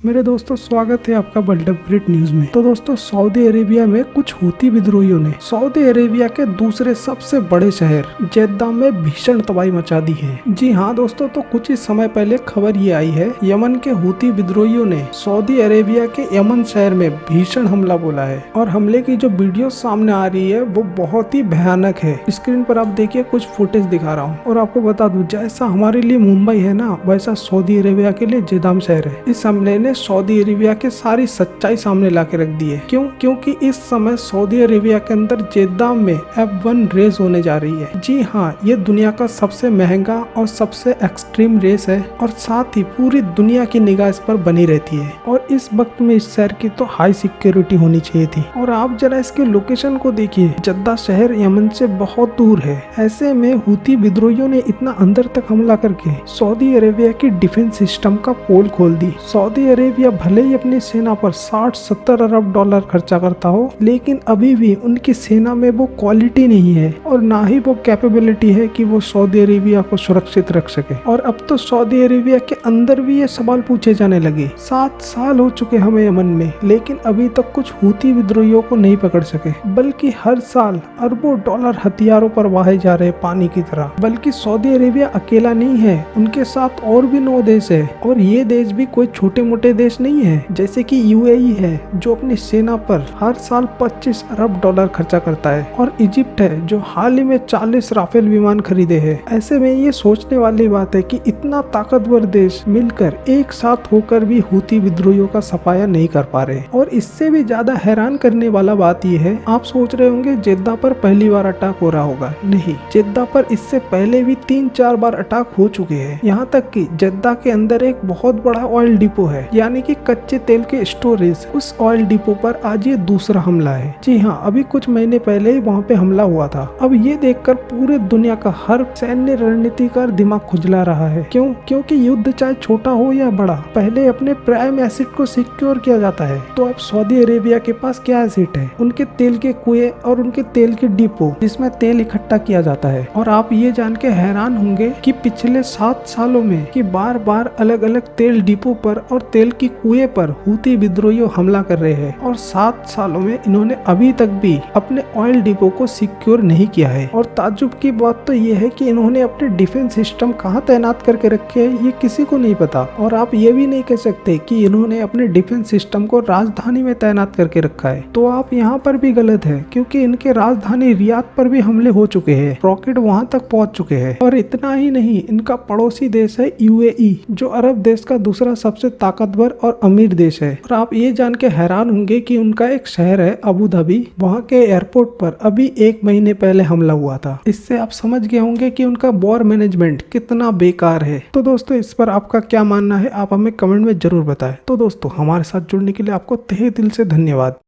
मेरे दोस्तों, स्वागत है आपका वर्ल्ड अपग्रेड न्यूज में। तो दोस्तों, सऊदी अरेबिया में कुछ हूती विद्रोहियों ने सऊदी अरेबिया के दूसरे सबसे बड़े शहर जेद्दा में भीषण तबाही मचा दी है। जी हाँ दोस्तों, तो कुछ ही समय पहले खबर ये आई है, यमन के हूती विद्रोहियों ने सऊदी अरेबिया के यमन शहर में भीषण हमला बोला है। और हमले की जो वीडियो सामने आ रही है वो बहुत ही भयानक है। स्क्रीन पर आप देखिए, कुछ फुटेज दिखा रहा हूँ। और आपको बता दूं, जैसा हमारे लिए मुंबई है ना, वैसा सऊदी अरेबिया के लिए जेदाम शहर है। इस हमले ने सऊदी अरेबिया के सारी सच्चाई सामने ला के रख दी है। क्योंकि इस समय सऊदी अरेबिया के अंदर जेद्दा में F1 रेस होने जा रही है। जी हाँ, ये दुनिया का सबसे महंगा और सबसे एक्सट्रीम रेस है और साथ ही पूरी दुनिया की निगाह इस पर बनी रहती है। और इस वक्त में इस शहर की तो हाई सिक्योरिटी होनी चाहिए थी। और आप जरा इसके लोकेशन को देखिए, जेद्दा शहर यमन से बहुत दूर है। ऐसे में हूती विद्रोहियों ने इतना अंदर तक हमला करके सऊदी अरेबिया की डिफेंस सिस्टम का पोल खोल दी। सऊदी अरेबिया भले ही अपनी सेना पर 60-70 अरब डॉलर खर्चा करता हो, लेकिन अभी भी उनकी सेना में वो क्वालिटी नहीं है और ना ही वो कैपेबिलिटी है कि वो सऊदी अरेबिया को सुरक्षित रख सके। और अब तो सऊदी अरेबिया के अंदर भी ये सवाल पूछे जाने लगे। 7 साल हो चुके हमें यमन में, लेकिन अभी तक कुछ हूती विद्रोहियों को नहीं पकड़ सके, बल्कि हर साल अरबों डॉलर हथियारों पर बहाए जा रहे पानी की तरह। बल्कि सऊदी अरेबिया अकेला नहीं है, उनके साथ और भी 9 देश है। और ये देश भी कोई छोटे मोटे देश नहीं है, जैसे कि यूएई है जो अपनी सेना पर हर साल 25 अरब डॉलर खर्चा करता है, और इजिप्ट है जो हाल ही में 40 राफेल विमान खरीदे हैं। ऐसे में ये सोचने वाली बात है कि इतना ताकतवर देश मिलकर एक साथ होकर भी हूती विद्रोहियों का सफाया नहीं कर पा रहे। और इससे भी ज्यादा हैरान करने वाला बात यह है, आप सोच रहे होंगे जेद्दा पर पहली बार अटैक हो रहा होगा। नहीं, जेद्दा पर इससे पहले भी 3-4 बार अटैक हो चुके हैं। यहाँ तक कि जेद्दा के अंदर एक बहुत बड़ा ऑयल डिपो है, यानी कि कच्चे तेल के स्टोरेज। उस ऑयल डिपो पर आज ये दूसरा हमला है। जी हाँ, अभी कुछ महीने पहले ही वहाँ पे हमला हुआ था। अब ये देखकर पूरे दुनिया का हर सैन्य रणनीतिकार दिमाग खुजला रहा है। क्योंकि युद्ध चाहे छोटा हो या बड़ा, पहले अपने प्राइम एसिड को सिक्योर किया जाता है। तो अब सऊदी अरेबिया के पास क्या एसिड है? उनके तेल के कुएं और उनके तेल के डिपो, जिसमें तेल इकट्ठा किया जाता है। और आप ये जान के हैरान होंगे कि पिछले 7 सालों में कि बार बार अलग अलग तेल डिपो पर और तेल की कुएं पर हूती विद्रोही हमला कर रहे हैं। और 7 सालों में इन्होंने अभी तक भी अपने ऑयल डिपो को सिक्योर नहीं किया है। और ताज्जुब की बात तो ये है कि इन्होंने अपने डिफेंस सिस्टम कहाँ तैनात करके रखे हैं, ये किसी को नहीं पता। और आप ये भी नहीं कह सकते कि इन्होंने अपने डिफेंस सिस्टम को राजधानी में तैनात करके रखा है। तो आप यहाँ पर भी गलत है, क्योंकि इनके राजधानी रियाद पर भी हमले हो चुके हैं, रॉकेट वहाँ तक पहुँच चुके हैं। और इतना ही नहीं, इनका पड़ोसी देश है यूएई, जो अरब देश का दूसरा सबसे ताकतवर और अमीर देश है। और आप ये जान के हैरान होंगे कि उनका एक शहर है अबू धाबी, वहाँ के एयरपोर्ट पर अभी 1 महीने पहले हमला हुआ था। इससे आप समझ गए होंगे कि उनका वॉर मैनेजमेंट कितना बेकार है। तो दोस्तों, इस पर आपका क्या मानना है, आप हमें कमेंट में जरूर बताएं। तो दोस्तों, हमारे साथ जुड़ने के लिए आपको तहे दिल से धन्यवाद।